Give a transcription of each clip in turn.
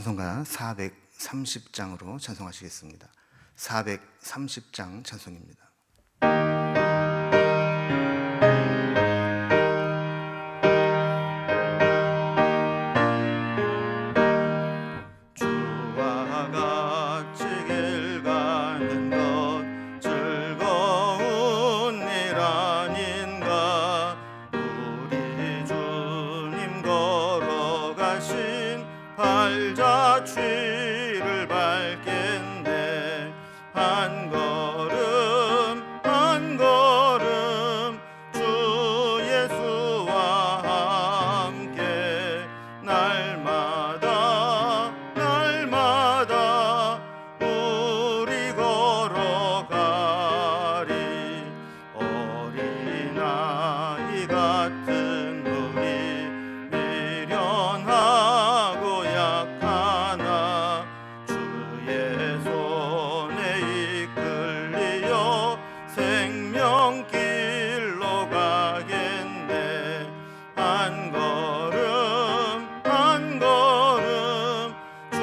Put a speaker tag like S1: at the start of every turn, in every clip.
S1: 찬송가 430장으로 찬송하시겠습니다. 430장 찬송입니다.
S2: 주와 같이 길 가는 것 즐거운 일 아닌가. 우리 주님 걸어가신 발자취를 밟겠네. 한 걸음 한 걸음 주 예수와 함께 날마다 날마다 우리 걸어가리. 어린아이 같은 우리 미련하고 약하나 주의 손에 이끌리어 생명길로 가겠네. 한 걸음 한 걸음 주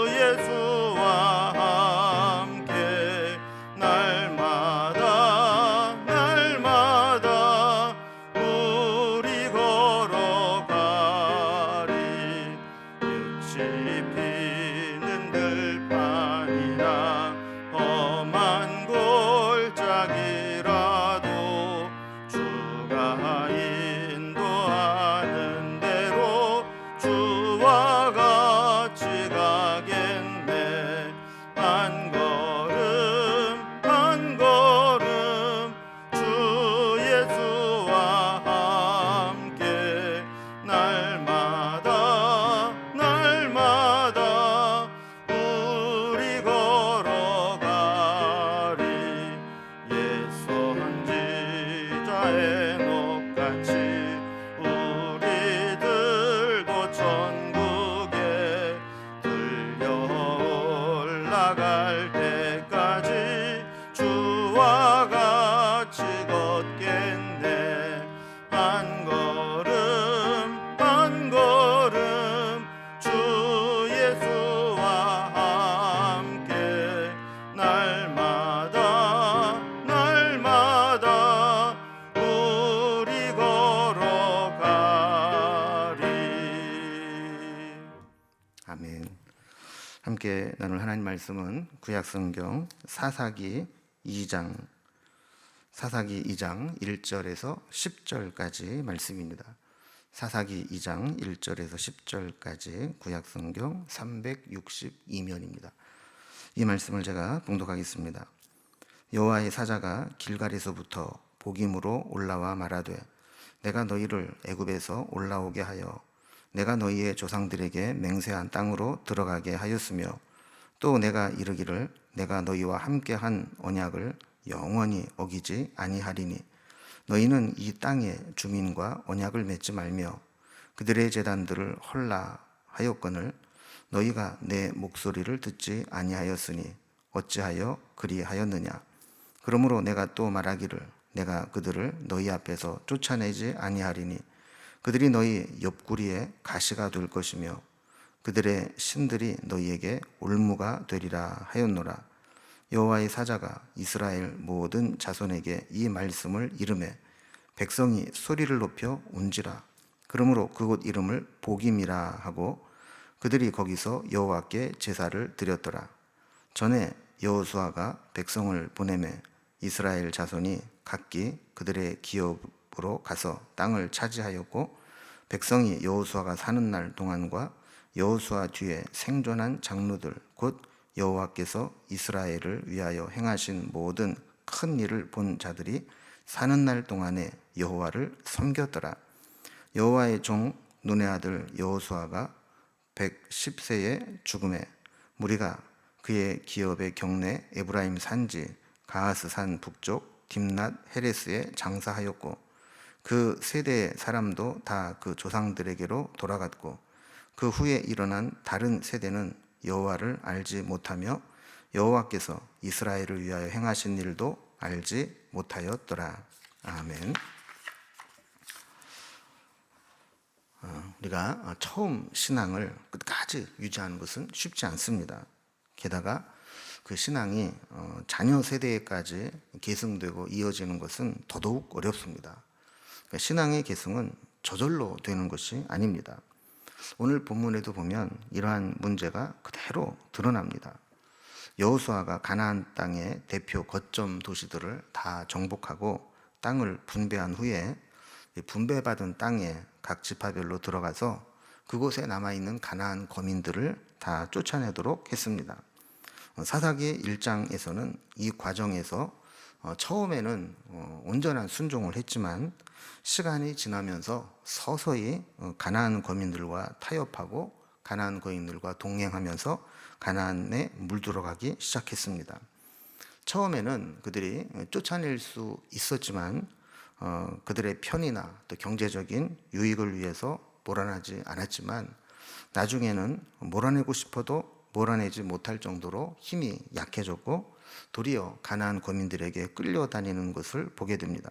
S2: 예수와 함께 날마다 날마다 우리 걸어가리. 육지 피는 들판이나 험한 골짜기라도 주가 인도하는 대로 주와 같이 가겠네. 한 걸음 한 걸음 주 예수와 함께 날마다 날마다 우리 걸어가리. 옛 선지자의 녹같이 우리들도 천국에 들려 올라갈 때까지 주와 같이 걷겠네. 한 걸음 한 걸음 주 예수와 함께 날마다 날마다 우리 걸어가리.
S1: 아멘. 함께 나눌 하나님 말씀은 구약성경 사사기 2장 1절에서 10절까지 말씀입니다. 사사기 2장 1절에서 10절까지 구약성경 362면입니다. 이 말씀을 제가 봉독하겠습니다. 여호와의 사자가 길갈에서부터 복임으로 올라와 말하되 내가 너희를 애굽에서 올라오게 하여 내가 너희의 조상들에게 맹세한 땅으로 들어가게 하였으며 또 내가 이르기를 내가 너희와 함께한 언약을 영원히 어기지 아니하리니 너희는 이 땅의 주민과 언약을 맺지 말며 그들의 제단들을 헐라 하였거늘 너희가 내 목소리를 듣지 아니하였으니 어찌하여 그리하였느냐. 그러므로 내가 또 말하기를 내가 그들을 너희 앞에서 쫓아내지 아니하리니 그들이 너희 옆구리에 가시가 될 것이며 그들의 신들이 너희에게 올무가 되리라 하였노라. 여호와의 사자가 이스라엘 모든 자손에게 이 말씀을 이르매 백성이 소리를 높여 운지라. 그러므로 그곳 이름을 복임이라 하고 그들이 거기서 여호와께 제사를 드렸더라. 전에 여호수아가 백성을 보내매 이스라엘 자손이 각기 그들의 기업으로 가서 땅을 차지하였고 백성이 여호수아가 사는 날 동안과 여호수아 뒤에 생존한 장로들 곧 여호와께서 이스라엘을 위하여 행하신 모든 큰 일을 본 자들이 사는 날 동안에 여호와를 섬겼더라. 여호와의 종 눈의 아들 여호수아가 110세에 죽음에 무리가 그의 기업의 경내 에브라임 산지 가하스 산 북쪽 딥낫 헤레스에 장사하였고 그 세대의 사람도 다 그 조상들에게로 돌아갔고 그 후에 일어난 다른 세대는 여호와를 알지 못하며 여호와께서 이스라엘을 위하여 행하신 일도 알지 못하였더라. 아멘. 우리가 처음 신앙을 끝까지 유지하는 것은 쉽지 않습니다. 게다가 그 신앙이 자녀 세대까지 계승되고 이어지는 것은 더더욱 어렵습니다. 그러니까 신앙의 계승은 저절로 되는 것이 아닙니다. 오늘 본문에도 보면 이러한 문제가 그대로 드러납니다. 여호수아가 가나안 땅의 대표 거점 도시들을 다 정복하고 땅을 분배한 후에 분배받은 땅에 각 지파별로 들어가서 그곳에 남아있는 가나안 거민들을 다 쫓아내도록 했습니다. 사사기 1장에서는 이 과정에서 처음에는 온전한 순종을 했지만 시간이 지나면서 서서히 가나안 거민들과 타협하고 가나안 거민들과 동행하면서 가나안에 물들어가기 시작했습니다. 처음에는 그들이 쫓아낼 수 있었지만 그들의 편의나 또 경제적인 유익을 위해서 몰아내지 않았지만 나중에는 몰아내고 싶어도 몰아내지 못할 정도로 힘이 약해졌고 도리어 가나안 거민들에게 끌려다니는 것을 보게 됩니다.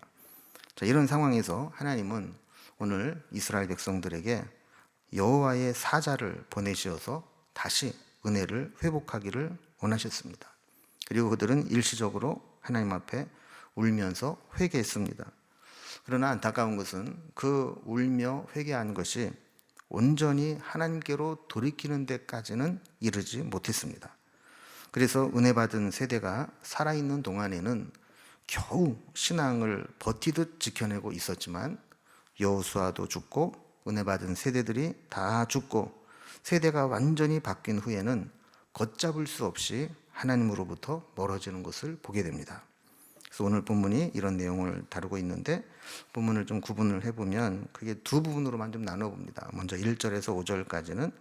S1: 자, 이런 상황에서 하나님은 오늘 이스라엘 백성들에게 여호와의 사자를 보내시어서 다시 은혜를 회복하기를 원하셨습니다. 그리고 그들은 일시적으로 하나님 앞에 울면서 회개했습니다. 그러나 안타까운 것은 그 울며 회개한 것이 온전히 하나님께로 돌이키는 데까지는 이르지 못했습니다. 그래서 은혜 받은 세대가 살아있는 동안에는 겨우 신앙을 버티듯 지켜내고 있었지만 여호수아도 죽고 은혜 받은 세대들이 다 죽고 세대가 완전히 바뀐 후에는 걷잡을 수 없이 하나님으로부터 멀어지는 것을 보게 됩니다. 그래서 오늘 본문이 이런 내용을 다루고 있는데 본문을 좀 구분을 해보면 그게 두 부분으로만 좀 나눠봅니다. 먼저 1절에서 5절까지는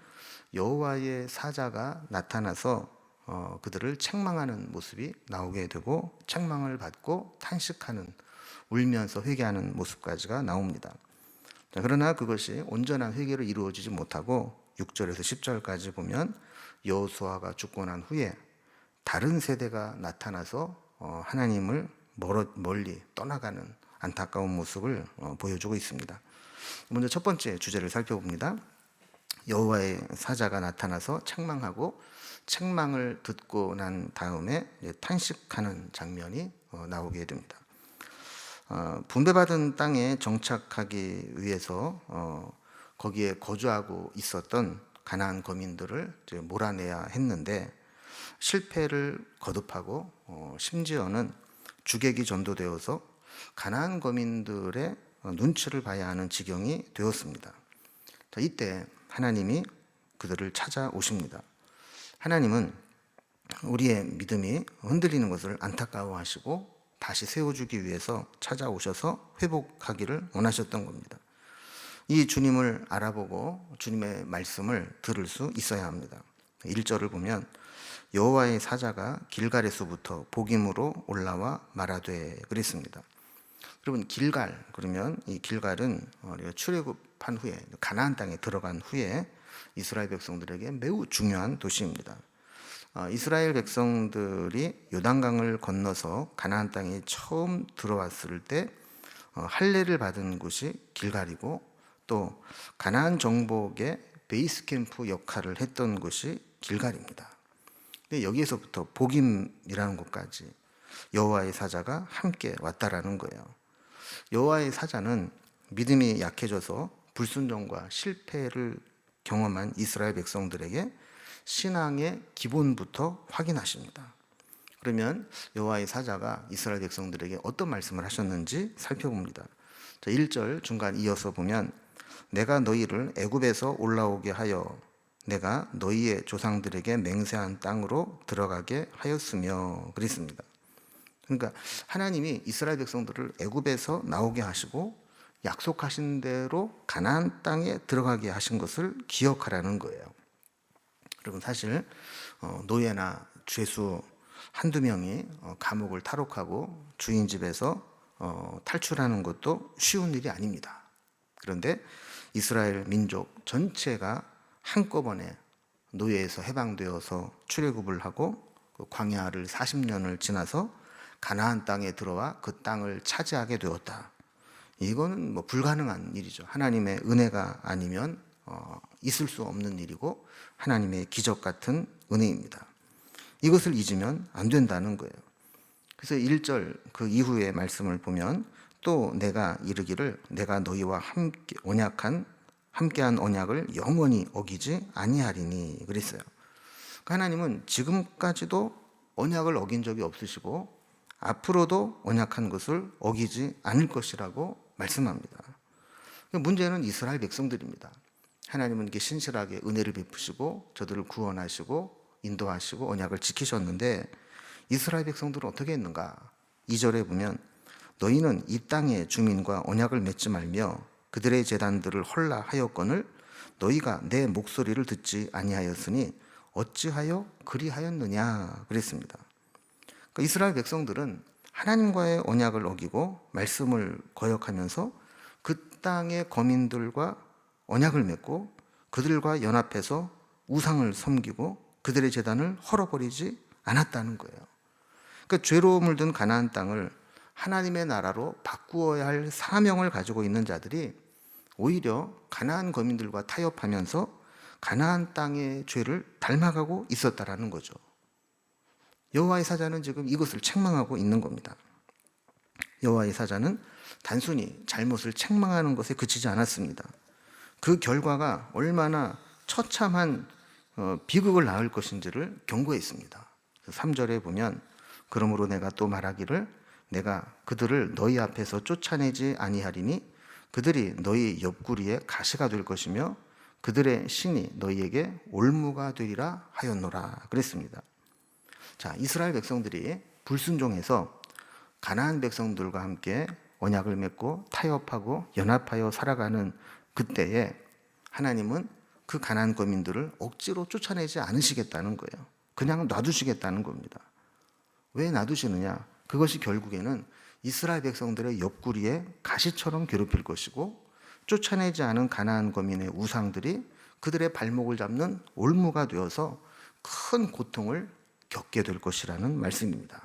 S1: 여호와의 사자가 나타나서 그들을 책망하는 모습이 나오게 되고 책망을 받고 탄식하는 울면서 회개하는 모습까지가 나옵니다. 자, 그러나 그것이 온전한 회개로 이루어지지 못하고 6절에서 10절까지 보면 여호수아가 죽고 난 후에 다른 세대가 나타나서 하나님을 멀리 떠나가는 안타까운 모습을 보여주고 있습니다. 먼저 첫 번째 주제를 살펴봅니다. 여호와의 사자가 나타나서 책망하고 책망을 듣고 난 다음에 탄식하는 장면이 나오게 됩니다. 분배받은 땅에 정착하기 위해서 거기에 거주하고 있었던 가나안 거민들을 몰아내야 했는데 실패를 거듭하고 심지어는 주객이 전도되어서 가나안 거민들의 눈치를 봐야 하는 지경이 되었습니다. 자, 이때 하나님이 그들을 찾아오십니다. 하나님은 우리의 믿음이 흔들리는 것을 안타까워하시고 다시 세워주기 위해서 찾아오셔서 회복하기를 원하셨던 겁니다. 이 주님을 알아보고 주님의 말씀을 들을 수 있어야 합니다. 1절을 보면 여호와의 사자가 길갈에서부터 복임으로 올라와 말하되 그랬습니다. 여러분 길갈 그러면 이 길갈은 우리가 출애굽한 후에 가나안 땅에 들어간 후에 이스라엘 백성들에게 매우 중요한 도시입니다. 이스라엘 백성들이 요단강을 건너서 가나안 땅에 처음 들어왔을 때 할례를 받은 곳이 길갈이고 또 가나안 정복의 베이스 캠프 역할을 했던 곳이 길갈입니다. 근데 여기에서부터 복임이라는 곳까지 여호와의 사자가 함께 왔다라는 거예요. 여호와의 사자는 믿음이 약해져서 불순종과 실패를 경험한 이스라엘 백성들에게 신앙의 기본부터 확인하십니다. 그러면 여호와의 사자가 이스라엘 백성들에게 어떤 말씀을 하셨는지 살펴봅니다. 1절 중간 이어서 보면 내가 너희를 애굽에서 올라오게 하여 내가 너희의 조상들에게 맹세한 땅으로 들어가게 하였으며 그랬습니다. 그러니까 하나님이 이스라엘 백성들을 애굽에서 나오게 하시고 약속하신 대로 가나안 땅에 들어가게 하신 것을 기억하라는 거예요. 여러분 사실 노예나 죄수 한두 명이 감옥을 탈옥하고 주인 집에서 탈출하는 것도 쉬운 일이 아닙니다. 그런데 이스라엘 민족 전체가 한꺼번에 노예에서 해방되어서 출애굽을 하고 광야를 40년을 지나서 가나안 땅에 들어와 그 땅을 차지하게 되었다. 이거는 뭐 불가능한 일이죠. 하나님의 은혜가 아니면 있을 수 없는 일이고 하나님의 기적 같은 은혜입니다. 이것을 잊으면 안 된다는 거예요. 그래서 1절 그 이후의 말씀을 보면 또 내가 이르기를 내가 너희와 함께한 언약을 영원히 어기지 아니하리니 그랬어요. 그러니까 하나님은 지금까지도 언약을 어긴 적이 없으시고 앞으로도 언약한 것을 어기지 않을 것이라고 말씀합니다. 문제는 이스라엘 백성들입니다. 하나님은 이렇게 신실하게 은혜를 베푸시고 저들을 구원하시고 인도하시고 언약을 지키셨는데 이스라엘 백성들은 어떻게 했는가? 2절에 보면 너희는 이 땅의 주민과 언약을 맺지 말며 그들의 제단들을 헐라 하였거늘 너희가 내 목소리를 듣지 아니하였으니 어찌하여 그리하였느냐 그랬습니다. 그러니까 이스라엘 백성들은 하나님과의 언약을 어기고 말씀을 거역하면서 그 땅의 거민들과 언약을 맺고 그들과 연합해서 우상을 섬기고 그들의 제단을 헐어버리지 않았다는 거예요. 그러니까 죄로 물든 가나안 땅을 하나님의 나라로 바꾸어야 할 사명을 가지고 있는 자들이 오히려 가나안 거민들과 타협하면서 가나안 땅의 죄를 닮아가고 있었다라는 거죠. 여호와의 사자는 지금 이것을 책망하고 있는 겁니다. 여호와의 사자는 단순히 잘못을 책망하는 것에 그치지 않았습니다. 그 결과가 얼마나 처참한 비극을 낳을 것인지를 경고했습니다. 3절에 보면 그러므로 내가 또 말하기를 내가 그들을 너희 앞에서 쫓아내지 아니하리니 그들이 너희 옆구리에 가시가 될 것이며 그들의 신이 너희에게 올무가 되리라 하였노라 그랬습니다. 자, 이스라엘 백성들이 불순종해서 가나안 백성들과 함께 언약을 맺고 타협하고 연합하여 살아가는 그때에 하나님은 그 가나안 거민들을 억지로 쫓아내지 않으시겠다는 거예요. 그냥 놔두시겠다는 겁니다. 왜 놔두시느냐? 그것이 결국에는 이스라엘 백성들의 옆구리에 가시처럼 괴롭힐 것이고 쫓아내지 않은 가나안 거민의 우상들이 그들의 발목을 잡는 올무가 되어서 큰 고통을 겪게 될 것이라는 말씀입니다.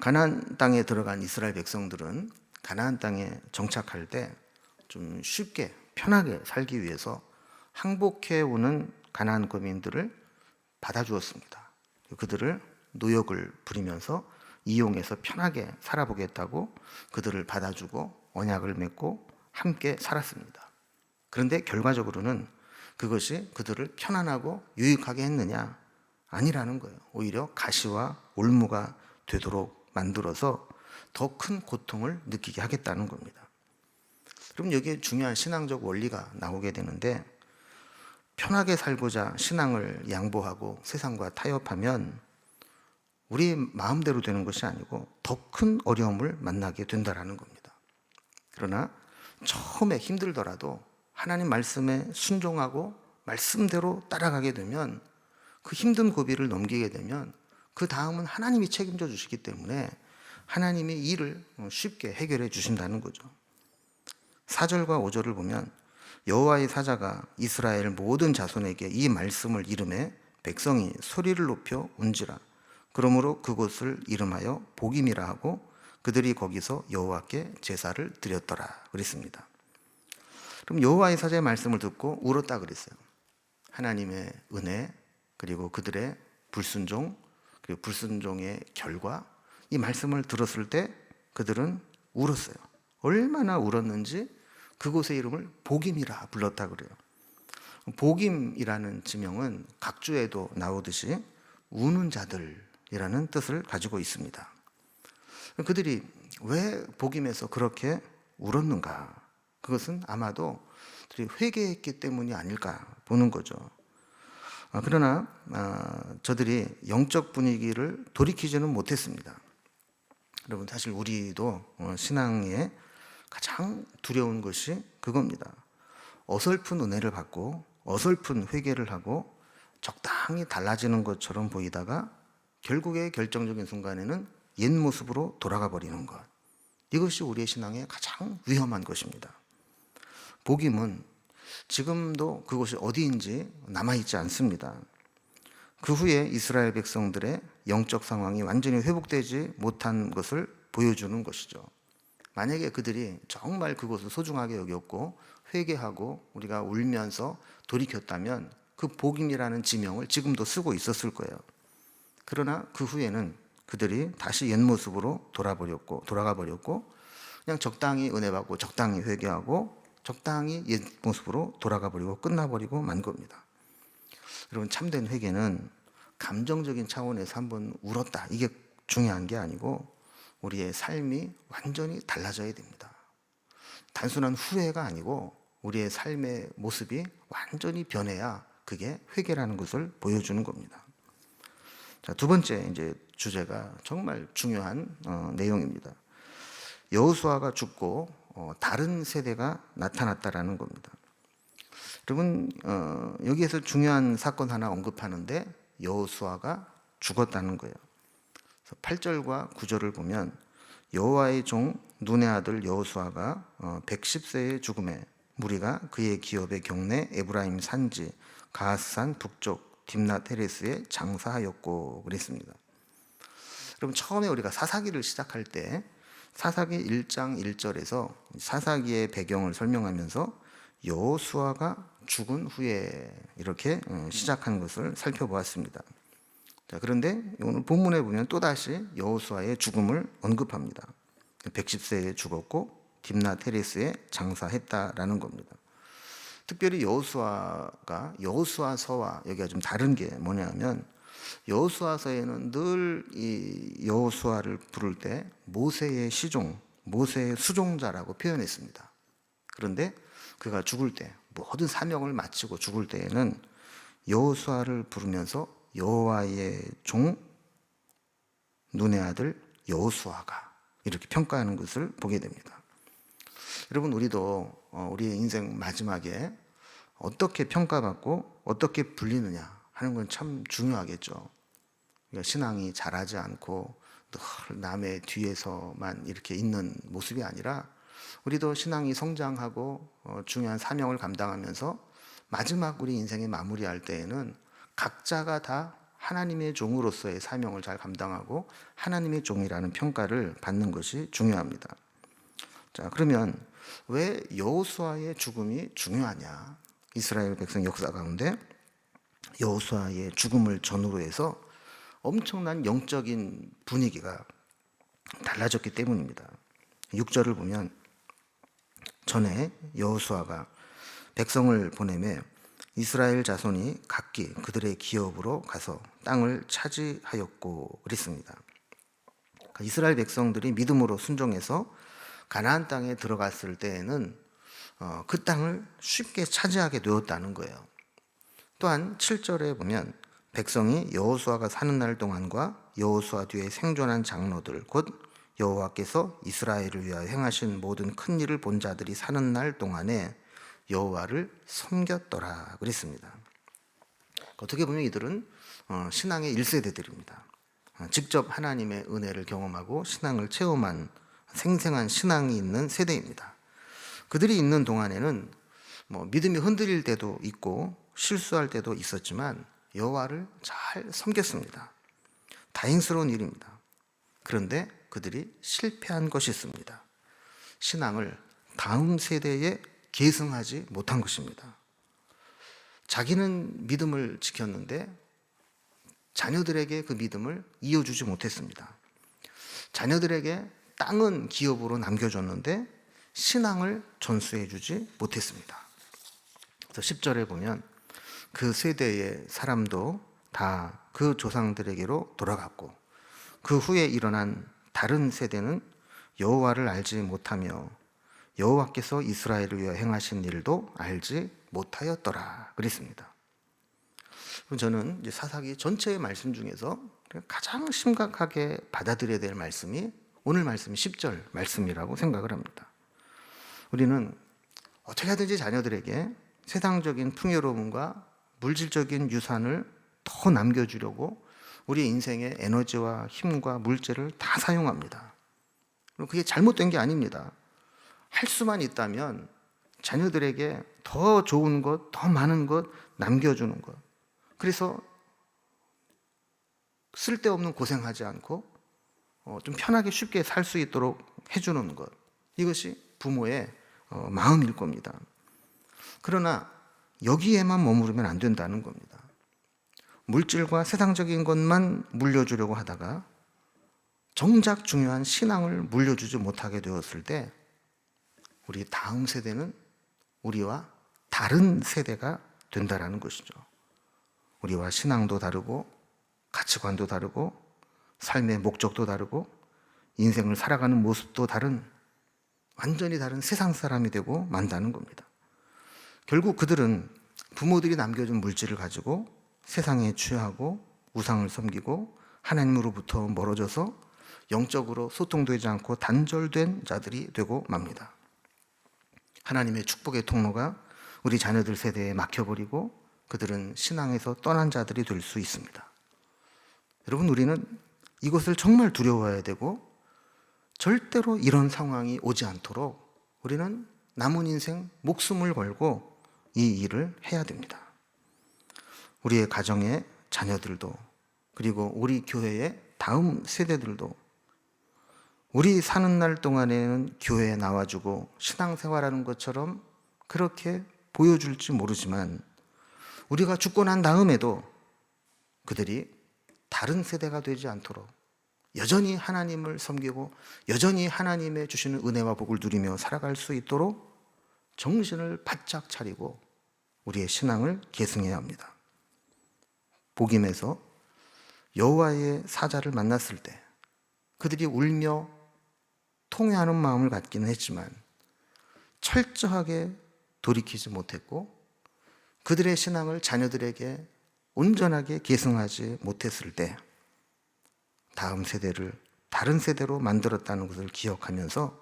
S1: 가나안 땅에 들어간 이스라엘 백성들은 가나안 땅에 정착할 때 좀 쉽게 편하게 살기 위해서 항복해 오는 가나안 거민들을 받아주었습니다. 그들을 노역을 부리면서 이용해서 편하게 살아보겠다고 그들을 받아주고 언약을 맺고 함께 살았습니다. 그런데 결과적으로는 그것이 그들을 편안하고 유익하게 했느냐? 아니라는 거예요. 오히려 가시와 올무가 되도록 만들어서 더 큰 고통을 느끼게 하겠다는 겁니다. 그럼 여기에 중요한 신앙적 원리가 나오게 되는데 편하게 살고자 신앙을 양보하고 세상과 타협하면 우리 마음대로 되는 것이 아니고 더 큰 어려움을 만나게 된다는 겁니다. 그러나 처음에 힘들더라도 하나님 말씀에 순종하고 말씀대로 따라가게 되면 그 힘든 고비를 넘기게 되면 그 다음은 하나님이 책임져 주시기 때문에 하나님이 일을 쉽게 해결해 주신다는 거죠. 4절과 5절을 보면 여호와의 사자가 이스라엘 모든 자손에게 이 말씀을 이름해 백성이 소리를 높여 운지라. 그러므로 그곳을 이름하여 복임이라 하고 그들이 거기서 여호와께 제사를 드렸더라 그랬습니다. 그럼 여호와의 사자의 말씀을 듣고 울었다 그랬어요. 하나님의 은혜 그리고 그들의 불순종 그리고 불순종의 결과 이 말씀을 들었을 때 그들은 울었어요. 얼마나 울었는지 그곳의 이름을 복임이라 불렀다 그래요. 복임이라는 지명은 각주에도 나오듯이 우는 자들이라는 뜻을 가지고 있습니다. 그들이 왜 복임에서 그렇게 울었는가? 그것은 아마도 그들이 회개했기 때문이 아닐까 보는 거죠. 그러나 저들이 영적 분위기를 돌이키지는 못했습니다. 여러분 사실 우리도 신앙에 가장 두려운 것이 그겁니다. 어설픈 은혜를 받고 어설픈 회개를 하고 적당히 달라지는 것처럼 보이다가 결국에 결정적인 순간에는 옛 모습으로 돌아가 버리는 것. 이것이 우리의 신앙의 가장 위험한 것입니다. 복임은 지금도 그것이 어디인지 남아있지 않습니다. 그 후에 이스라엘 백성들의 영적 상황이 완전히 회복되지 못한 것을 보여주는 것이죠. 만약에 그들이 정말 그것을 소중하게 여겼고 회개하고 우리가 울면서 돌이켰다면 그 복음이라는 지명을 지금도 쓰고 있었을 거예요. 그러나 그 후에는 그들이 다시 옛 모습으로 돌아가 버렸고 그냥 적당히 은혜 받고 적당히 회개하고 적당히 옛 모습으로 돌아가 버리고 끝나버리고 만 겁니다. 여러분, 참된 회개는 감정적인 차원에서 한번 울었다, 이게 중요한 게 아니고 우리의 삶이 완전히 달라져야 됩니다. 단순한 후회가 아니고 우리의 삶의 모습이 완전히 변해야 그게 회개라는 것을 보여주는 겁니다. 자, 두 번째 이제 주제가 정말 중요한 내용입니다. 여호수아가 죽고 다른 세대가 나타났다라는 겁니다. 여러분, 여기에서 중요한 사건 하나 언급하는데 여호수아가 죽었다는 거예요. 8절과 9절을 보면 여호와의 종 눈의 아들 여호수아가 110세의 죽음에 무리가 그의 기업의 경내 에브라임 산지 가앗산 북쪽 딥낫 헤레스에 장사하였고 그랬습니다. 그럼 처음에 우리가 사사기를 시작할 때 사사기 1장 1절에서 사사기의 배경을 설명하면서 여호수아가 죽은 후에 이렇게 시작한 것을 살펴보았습니다. 자, 그런데 오늘 본문에 보면 또다시 여호수아의 죽음을 언급합니다. 110세에 죽었고 딥낫 헤레스에 장사했다라는 겁니다. 특별히 여호수아가 여호수아서와 여기가 좀 다른 게 뭐냐면 여호수아서에는 늘 이 여호수아를 부를 때 모세의 시종, 모세의 수종자라고 표현했습니다. 그런데 그가 죽을 때 모든 사명을 마치고 죽을 때에는 여호수아를 부르면서 여호와의 종 눈의 아들 여호수아가 이렇게 평가하는 것을 보게 됩니다. 여러분, 우리도 우리의 인생 마지막에 어떻게 평가받고 어떻게 불리느냐 하는 건 참 중요하겠죠. 그러니까 신앙이 자라지 않고 늘 남의 뒤에서만 이렇게 있는 모습이 아니라 우리도 신앙이 성장하고 중요한 사명을 감당하면서 마지막 우리 인생의 마무리할 때에는 각자가 다 하나님의 종으로서의 사명을 잘 감당하고 하나님의 종이라는 평가를 받는 것이 중요합니다. 자, 그러면 왜 여호수아의 죽음이 중요하냐? 이스라엘 백성 역사 가운데 여호수아의 죽음을 전후로 해서 엄청난 영적인 분위기가 달라졌기 때문입니다. 6절을 보면 전에 여호수아가 백성을 보내매 이스라엘 자손이 각기 그들의 기업으로 가서 땅을 차지하였고 그랬습니다. 이스라엘 백성들이 믿음으로 순종해서 가나안 땅에 들어갔을 때에는 그 땅을 쉽게 차지하게 되었다는 거예요. 또한 7절에 보면 백성이 여호수아가 사는 날 동안과 여호수아 뒤에 생존한 장로들 곧 여호와께서 이스라엘을 위하여 행하신 모든 큰 일을 본 자들이 사는 날 동안에 여호와를 섬겼더라 그랬습니다. 어떻게 보면 이들은 신앙의 1세대들입니다. 직접 하나님의 은혜를 경험하고 신앙을 체험한 생생한 신앙이 있는 세대입니다. 그들이 있는 동안에는 믿음이 흔들릴 때도 있고 실수할 때도 있었지만 여호와를 잘 섬겼습니다. 다행스러운 일입니다. 그런데 그들이 실패한 것이 있습니다. 신앙을 다음 세대에 계승하지 못한 것입니다. 자기는 믿음을 지켰는데 자녀들에게 그 믿음을 이어주지 못했습니다. 자녀들에게 땅은 기업으로 남겨줬는데 신앙을 전수해주지 못했습니다. 그래서 10절에 보면 그 세대의 사람도 다 그 조상들에게로 돌아갔고 그 후에 일어난 다른 세대는 여호와를 알지 못하며 여호와께서 이스라엘을 위하여 행하신 일도 알지 못하였더라 그랬습니다. 저는 이제 사사기 전체의 말씀 중에서 가장 심각하게 받아들여야 될 말씀이 오늘 말씀이 10절 말씀이라고 생각을 합니다. 우리는 어떻게 하든지 자녀들에게 세상적인 풍요로움과 물질적인 유산을 더 남겨주려고 우리 인생의 에너지와 힘과 물질을 다 사용합니다. 그게 잘못된 게 아닙니다. 할 수만 있다면 자녀들에게 더 좋은 것, 더 많은 것 남겨주는 것. 그래서 쓸데없는 고생하지 않고 좀 편하게 쉽게 살 수 있도록 해주는 것. 이것이 부모의 마음일 겁니다. 그러나 여기에만 머무르면 안 된다는 겁니다. 물질과 세상적인 것만 물려주려고 하다가 정작 중요한 신앙을 물려주지 못하게 되었을 때 우리 다음 세대는 우리와 다른 세대가 된다라는 것이죠. 우리와 신앙도 다르고 가치관도 다르고 삶의 목적도 다르고 인생을 살아가는 모습도 다른 완전히 다른 세상 사람이 되고 만다는 겁니다. 결국 그들은 부모들이 남겨준 물질을 가지고 세상에 취하고 우상을 섬기고 하나님으로부터 멀어져서 영적으로 소통되지 않고 단절된 자들이 되고 맙니다. 하나님의 축복의 통로가 우리 자녀들 세대에 막혀버리고 그들은 신앙에서 떠난 자들이 될 수 있습니다. 여러분, 우리는 이것을 정말 두려워해야 되고 절대로 이런 상황이 오지 않도록 우리는 남은 인생 목숨을 걸고 이 일을 해야 됩니다. 우리의 가정의 자녀들도 그리고 우리 교회의 다음 세대들도 우리 사는 날 동안에는 교회에 나와주고 신앙생활하는 것처럼 그렇게 보여줄지 모르지만 우리가 죽고 난 다음에도 그들이 다른 세대가 되지 않도록 여전히 하나님을 섬기고 여전히 하나님의 주시는 은혜와 복을 누리며 살아갈 수 있도록 정신을 바짝 차리고 우리의 신앙을 계승해야 합니다. 복임에서 여호와의 사자를 만났을 때 그들이 울며 통회하는 마음을 갖기는 했지만 철저하게 돌이키지 못했고 그들의 신앙을 자녀들에게 온전하게 계승하지 못했을 때 다음 세대를 다른 세대로 만들었다는 것을 기억하면서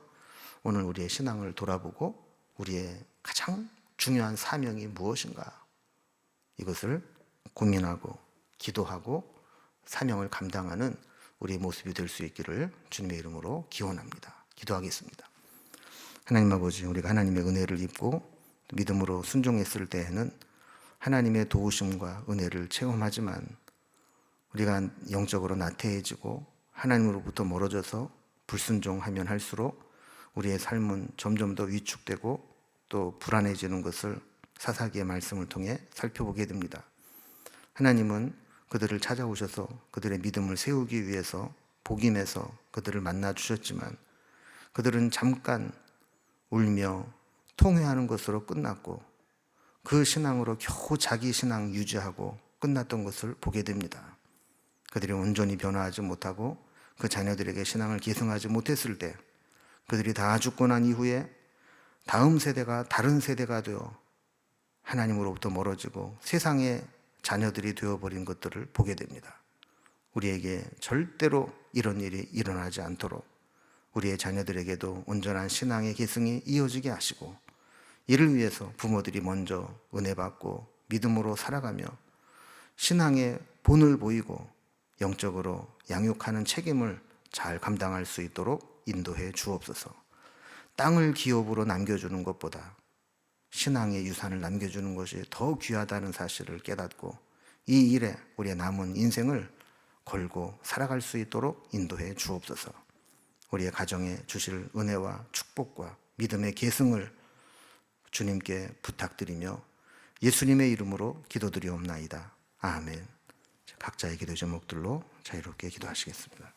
S1: 오늘 우리의 신앙을 돌아보고 우리의 가장 중요한 사명이 무엇인가 이것을 고민하고 기도하고 사명을 감당하는 우리의 모습이 될 수 있기를 주님의 이름으로 기원합니다. 기도하겠습니다. 하나님 아버지, 우리가 하나님의 은혜를 입고 믿음으로 순종했을 때에는 하나님의 도우심과 은혜를 체험하지만 우리가 영적으로 나태해지고 하나님으로부터 멀어져서 불순종하면 할수록 우리의 삶은 점점 더 위축되고 또 불안해지는 것을 사사기의 말씀을 통해 살펴보게 됩니다. 하나님은 그들을 찾아오셔서 그들의 믿음을 세우기 위해서 복임에서 그들을 만나 주셨지만 그들은 잠깐 울며 통회하는 것으로 끝났고 그 신앙으로 겨우 자기 신앙 유지하고 끝났던 것을 보게 됩니다. 그들이 온전히 변화하지 못하고 그 자녀들에게 신앙을 계승하지 못했을 때 그들이 다 죽고 난 이후에 다음 세대가 다른 세대가 되어 하나님으로부터 멀어지고 세상의 자녀들이 되어버린 것들을 보게 됩니다. 우리에게 절대로 이런 일이 일어나지 않도록 우리의 자녀들에게도 온전한 신앙의 계승이 이어지게 하시고 이를 위해서 부모들이 먼저 은혜 받고 믿음으로 살아가며 신앙의 본을 보이고 영적으로 양육하는 책임을 잘 감당할 수 있도록 인도해 주옵소서. 땅을 기업으로 남겨주는 것보다 신앙의 유산을 남겨주는 것이 더 귀하다는 사실을 깨닫고 이 일에 우리의 남은 인생을 걸고 살아갈 수 있도록 인도해 주옵소서. 우리의 가정에 주실 은혜와 축복과 믿음의 계승을 주님께 부탁드리며 예수님의 이름으로 기도드리옵나이다. 아멘. 각자의 기도 제목들로 자유롭게 기도하시겠습니다.